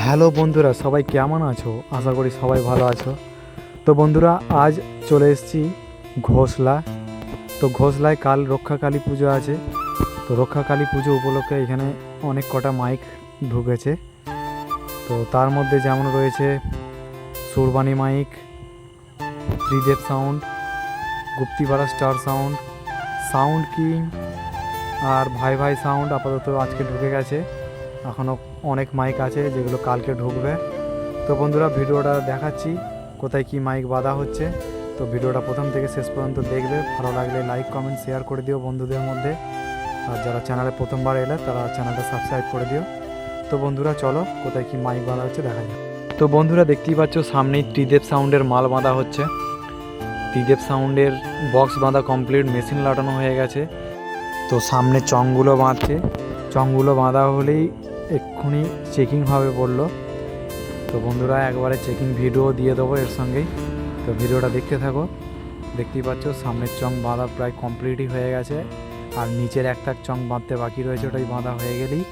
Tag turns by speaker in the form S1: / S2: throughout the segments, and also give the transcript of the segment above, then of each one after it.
S1: Hello বন্ধুরা, সবাই কেমন আছো? আশা করি সবাই ভালো আছো। তো বন্ধুরা, আজ চলে এসেছি ঘোষলা। তো ঘোষলায় কাল রক্ষাকালী পুজো আছে। তো রক্ষাকালী পুজো উপলক্ষে এখানে অনেক কটা মাইক ঢুকেছে। তো তার মধ্যে যেমন রয়েছে Surbani mic, Tridev sound, Guptipara star sound, sound king আর ভাই ভাই সাউন্ড আপাতত আজকে ঢুকে গেছে। এখনও অনেক মাইক আছে যেগুলো কালকে ঢুকবে। তো বন্ধুরা, ভিডিওটা দেখাচ্ছি কোথায় কি মাইক বাঁধা হচ্ছে। তো ভিডিওটা প্রথম থেকে শেষ পর্যন্ত দেখবে। ভালো লাগলে লাইক কমেন্ট শেয়ার করে দিও বন্ধুদের মধ্যে। আর যারা চ্যানেলে প্রথমবার এলে তারা চ্যানেলটা সাবস্ক্রাইব করে দিও। তো বন্ধুরা, চলো কোথায় কি মাইক বাঁধা হচ্ছে দেখা যাক। তো বন্ধুরা, দেখতেই পাচ্ছ সামনেই ত্রিদেব সাউন্ডের মাল বাঁধা হচ্ছে। ত্রিদেব সাউন্ডের বক্স বাঁধা কমপ্লিট, মেশিন লাগানো হয়ে গেছে। তো সামনে চংগুলো বাঁধছে। চংগুলো বাঁধা হলেই এক্ষুনি চেকিং হবে বললো। তো বন্ধুরা, একবারে চেকিং ভিডিও দিয়ে দেবো এর সঙ্গেই। তো ভিডিওটা দেখতে থাকো। দেখতেই পাচ্ছ সামনের চং বাঁধা প্রায় কমপ্লিটই হয়ে গেছে। আর নিচের একটা চং বাঁধতে বাকি রয়েছে, ওটাই বাঁধা হয়ে গেলেই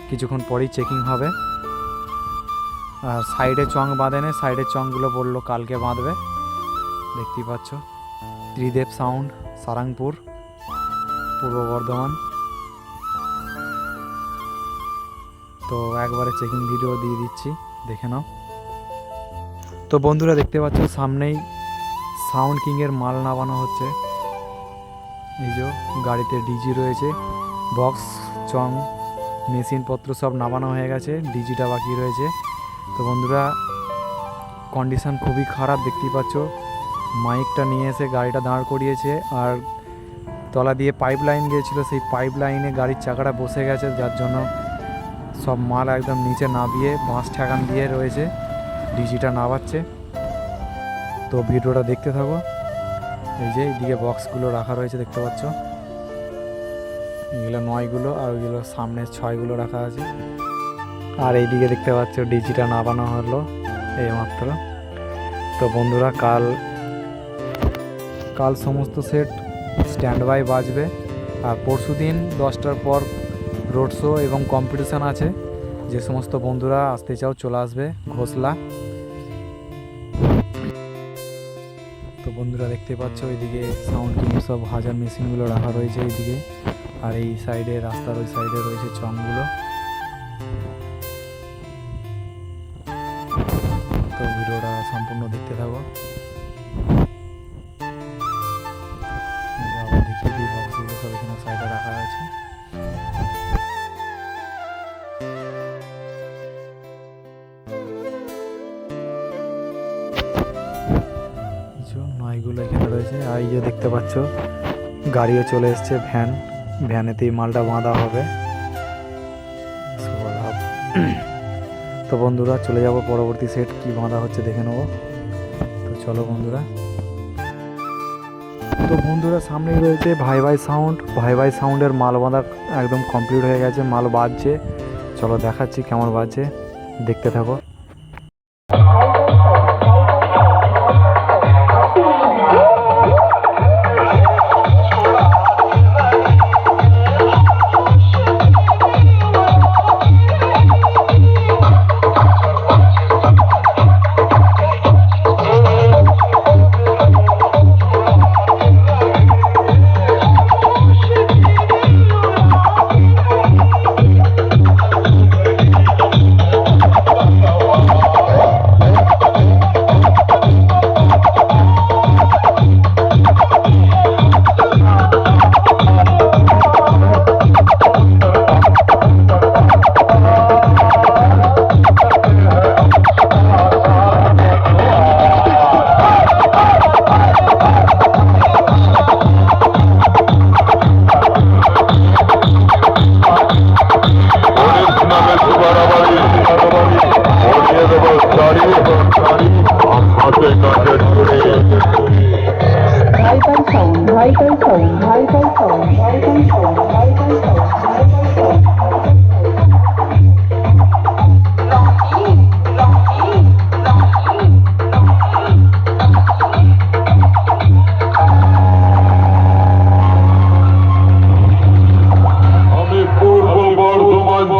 S1: কিছুক্ষণ পরেই চেকিং হবে। আর সাইডে চং বাঁধেনে, সাইডের চংগুলো বললো কালকে বাঁধবে। দেখতেই পাচ্ছ ত্রিদেব সাউন্ড, সারাংপুর, পূর্ব বর্ধমান। তো একবারে চেকিং ভিডিও দিয়ে দিচ্ছি, দেখে নাও। তো বন্ধুরা, দেখতে পাচ্ছ সামনেই সাউন্ড কিংয়ের মাল নামানো হচ্ছে। এই যে গাড়িতে ডিজি রয়েছে, বক্স, চং, মেশিনপত্র সব নামানো হয়ে গেছে, ডিজিটা বাকি রয়েছে। তো বন্ধুরা, কন্ডিশন খুবই খারাপ। দেখতেই পাচ্ছ মাইকটা নিয়ে এসে গাড়িটা দাঁড় করিয়েছে। আর তলা দিয়ে পাইপ লাইন গিয়েছিলো, সেই পাইপ লাইনে গাড়ির চাকাটা বসে গেছে, যার জন্য সব মাল একদম নিচে নামিয়ে বাঁশ ঠেকান দিয়ে রয়েছে, ডিজিটা নামাচ্ছে। তো ভিডিওটা দেখতে থাকো। এই যে এইদিকে বক্সগুলো রাখা রয়েছে, দেখতে পাচ্ছ এগুলো 9গুলো, আর ওইগুলো সামনের 6গুলো রাখা আছে। আর এইদিকে দেখতে পাচ্ছ ডিজিটা নামানো হলো এইমাত্র। তো বন্ধুরা, কাল সমস্ত সেট স্ট্যান্ড বাই বাজবে। আর পরশু দিন 10টার পর রোড শো এবং কম্পিটিশান আছে। যে সমস্ত বন্ধুরা আসতে চাও চলে আসবে ঘোষলা। তো বন্ধুরা, দেখতে পাচ্ছ ওইদিকে সাউন্ড কিং সব হাজার মেশিনগুলো রাখা রয়েছে এইদিকে। আর এই সাইডে, রাস্তার ওই সাইডে রয়েছে চংগুলো। তো ভিডিওটা সম্পূর্ণ দেখতে থাকো। দেখিয়ে দিই, বক্সগুলো সব এখানে সাইডে রাখা আছে। নয়গুলো এখানে রয়েছে। আর এই যে দেখতে পাচ্ছ গাড়িও চলে এসছে, ভ্যানেতেই মালটা বাঁধা হবে। তো বন্ধুরা, চলে যাব পরবর্তী সেট কি বাঁধা হচ্ছে দেখে নেবো। তো চলো বন্ধুরা। তো বন্ধুরা, সামনেই রয়েছে ভাই ভাই সাউন্ড। ভাই ভাই সাউন্ডের মাল বাঁধা একদম কমপ্লিট হয়ে গেছে, মাল বাজছে। চলো দেখাচ্ছি কেমন বাজছে, দেখতে থাকো।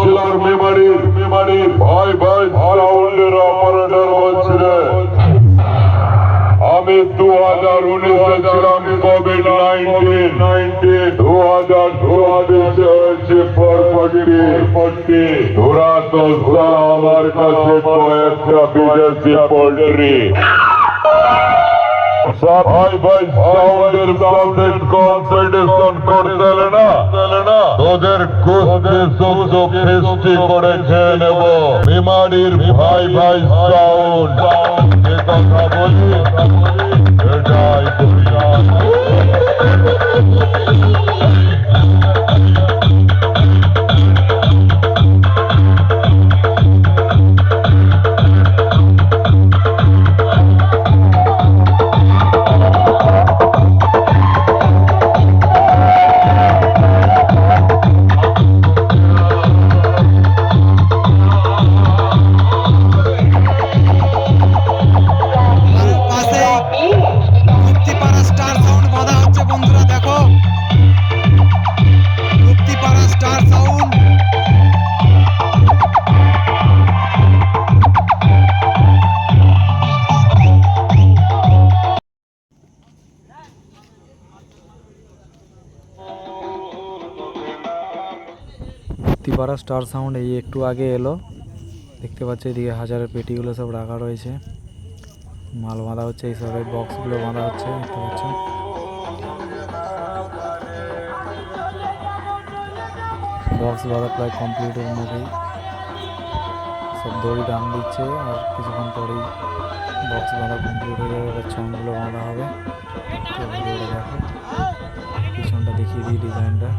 S2: জেলার মেমারির ভাই ভাই সাউন্ডের অপারেটর বলছি রে। আমি 2019-এ ছিলাম কোভিড-19, 2024-এ হয়েছে 440। তোরা তো আমার কাছে কয়েকটা বিদেশি পোল্ট্রি। ভাই ভাই সাউন্ডের সাথে কম্পিটিশন করতে না, তোদের কুস্তি শুদ্ধ ফিস্টি করে খেয়ে নেব। বিমারির ভাই ভাই সাউন্ড যে কথা বলি এটাই করি।
S1: গুপ্তিপাড়া স্টার সাউন্ড এই একটু আগে এলো, দেখতে পাচ্ছ এদিকে হাজারের পেটিগুলো সব রাখা রয়েছে, মাল বাঁধা হচ্ছে, এই সব বক্সগুলো বাঁধা হচ্ছে দেখতে পাচ্ছ। বক্স বাঁধা প্রায় কমপ্লিটের মধ্যেই, সব দড়ি টান দিচ্ছে আর কিছুক্ষণ পরেই বক্স বাঁধা কমপ্লিট হয়ে যাবে। এবার ছংগুলো বাঁধা হবে। তো ভিডিওটা দেখো, পিছনটা দেখিয়ে দিই ডিজাইনটা।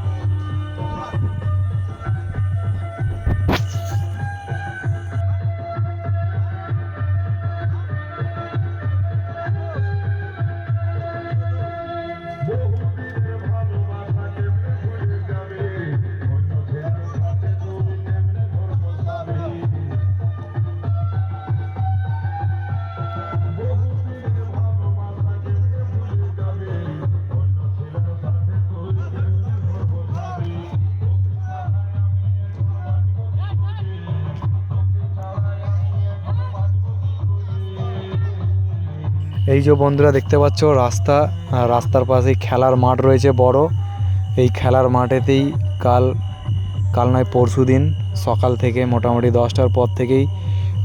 S1: এই যে বন্ধুরা দেখতে পাচ্ছ রাস্তার পাশেই খেলার মাঠ রয়েছে বড়। এই খেলার মাঠেতেই কাল নয় পরশু দিন সকাল থেকে মোটামুটি 10টার পর থেকেই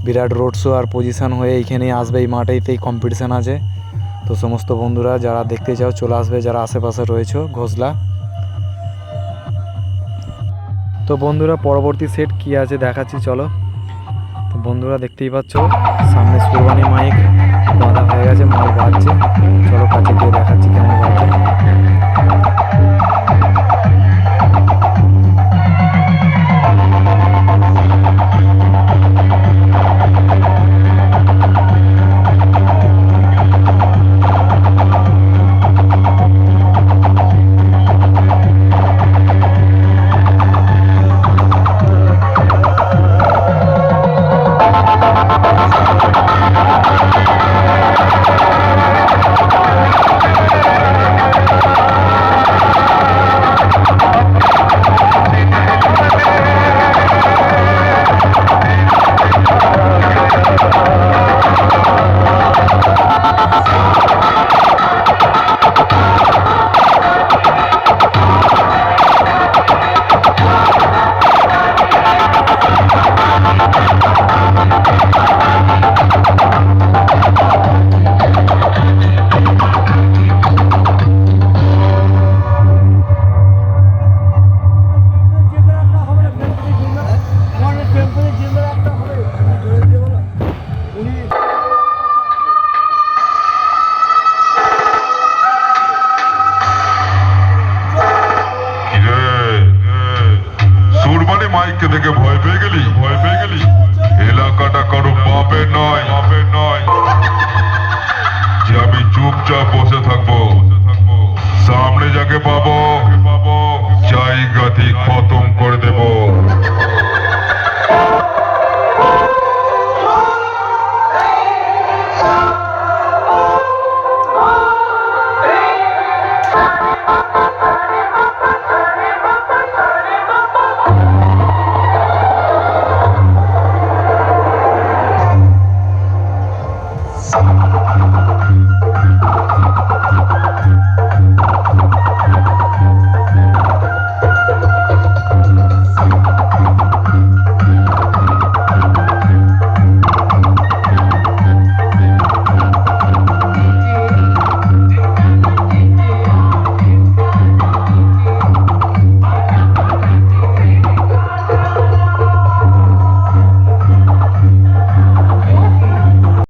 S1: বিরাট রোড শো আর পজিশন হয়ে এইখানেই আসবে। এই মাঠেতেই কম্পিটিশান আছে। তো সমস্ত বন্ধুরা যারা দেখতে চাও চলে আসবে, যারা আশেপাশে রয়েছে ঘোষলা। তো বন্ধুরা পরবর্তী সেট কি আছে দেখাচ্ছি চলো। তো বন্ধুরা দেখতেই পাচ্ছ সামনে সুরবানি মাইক বাঁধা হয়ে গেছে, মাল বাজছে। চলো কাছে গিয়ে দেখাচ্ছি কেমন বাজছে।